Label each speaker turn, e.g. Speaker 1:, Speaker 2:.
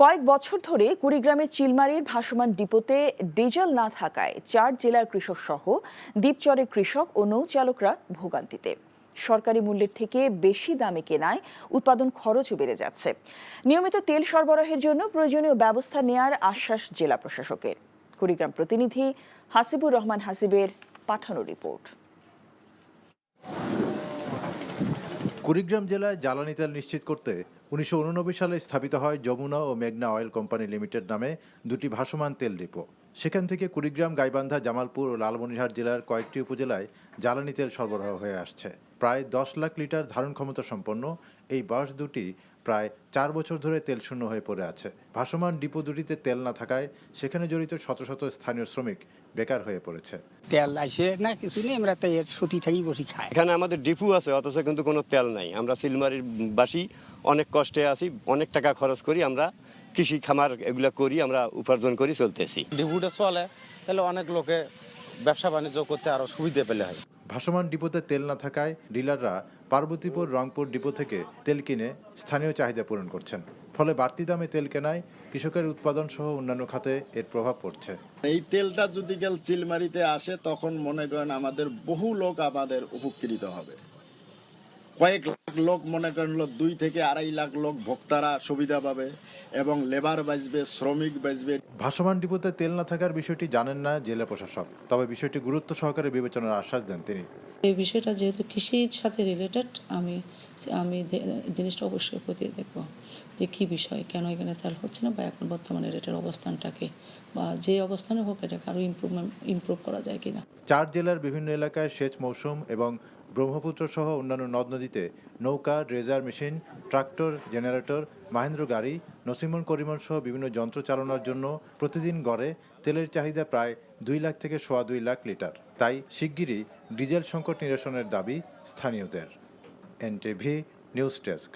Speaker 1: কয়েক বছর ধরে কুড়িগ্রামের চিলমারির ভাসমান ডিপোতে ডিজেল না থাকায় 4 জেলার কৃষক সহ দ্বীপচরের কৃষক ও নৌচালকরা ভোগান্তিতে। সরকারি মূল্যের থেকে বেশি দামে কেনায় উৎপাদন খরচও বেড়ে যাচ্ছে। নিয়মিত তেল সরবরাহের জন্য প্রয়োজনীয় ব্যবস্থা নেয়ার আশ্বাস জেলা প্রশাসকের। কুড়িগ্রাম প্রতিনিধি হাসিবুর রহমান হাসিবের পাঠানো রিপোর্ট।
Speaker 2: কুড়িগ্রাম জেলায় জ্বালানি তেল নিশ্চিত করতে 1989 সালে স্থাপিত হয় যমুনা ও মেঘনা অয়েল কোম্পানি লিমিটেড নামে দুটি ভাসমান তেল ডিপো। সেখান থেকে কুড়িগ্রাম, গাইবান্ধা, জামালপুর ও লালমনিরহাট জেলার কয়েকটি উপজেলায় জ্বালানি তেল সরবরাহ হয়ে আসছে। প্রায় 10 লাখ লিটার ধারণ ক্ষমতা সম্পন্ন এই বাস দুটি প্রায় 4 বছর ধরে তেল শূন্য হয়ে পড়ে আছে। ভাসমান ডিপো দুটিতে তেল না থাকায় সেখানে জড়িত শত শত স্থানীয় শ্রমিক বেকার হয়ে পড়েছে।
Speaker 3: তেল আসে না, কিছু নেই, আমরা তো এর সুতি থাকি বসি খাই।
Speaker 4: এখানে আমাদের ডিপু আছে, অথচ কিন্তু কোনো তেল নাই। আমরা চিলমারির বাসী অনেক কষ্টে আছি, অনেক টাকা খরচ করি, আমরা কৃষি খামার এগুলা করি, আমরা উপার্জন করি চলতেছি।
Speaker 5: ডিপুটা চলে তাহলে অনেক লোকে ব্যবসা বাণিজ্য করতে আরো সুবিধা পেলে হয়।
Speaker 2: ভাসমান ডিপোতে তেল না থাকায় ডিলাররা পার্বতীপুর, রংপুর ডিপো থেকে তেল কিনে স্থানীয় চাহিদা পূরণ করছেন। ফলে বাড়তি দামে তেল কেনায় কৃষকের উৎপাদন সহ অন্যান্য খাতে এর প্রভাব পড়ছে।
Speaker 6: এই তেলটা যদি গেল চিলমারিতে আসে তখন মনে করেন আমাদের বহু লোক আমাদের উপকৃত হবে। কয়েক লাখ লোক, মনে করেন 2 থেকে 2.5 লাখ লোক ভোক্তারা সুবিধা পাবে এবং লেবার বাঁচবে, শ্রমিক বাঁচবে।
Speaker 2: ভাসমান ডিপোতে তেল না থাকার বিষয়টি জানেন না জেলা প্রশাসক, তবে বিষয়টি গুরুত্ব সহকারে বিবেচনার আশ্বাস দেন তিনি।
Speaker 7: এই বিষয়টা যেহেতু কৃষির সাথে রিলেটেড, আমি জিনিসটা অবশ্যই খতিয়ে দেখব যে কী বিষয়, কেন এখানে তেল হচ্ছে না, বা এখন বর্তমানে রেটের অবস্থানটাকে, বা যে অবস্থানে হোক এটাকে আরও ইমপ্রুভ করা যায় কিনা।
Speaker 2: 4 জেলার বিভিন্ন এলাকায় সেচ মৌসুম এবং ব্রহ্মপুত্র সহ অন্যান্য নদ নদীতে নৌকা, dredger machine, tractor, generator, Mahindra গাড়ি, নসিমন করিমন সহ বিভিন্ন যন্ত্র চালানোর জন্য প্রতিদিন গড়ে তেলের চাহিদা প্রায় 2 লাখ থেকে 2.25 লাখ লিটার। তাই শিগগিরই ডিজেল সংকট নিরসনের দাবি স্থানীয়দের। NTV news desk.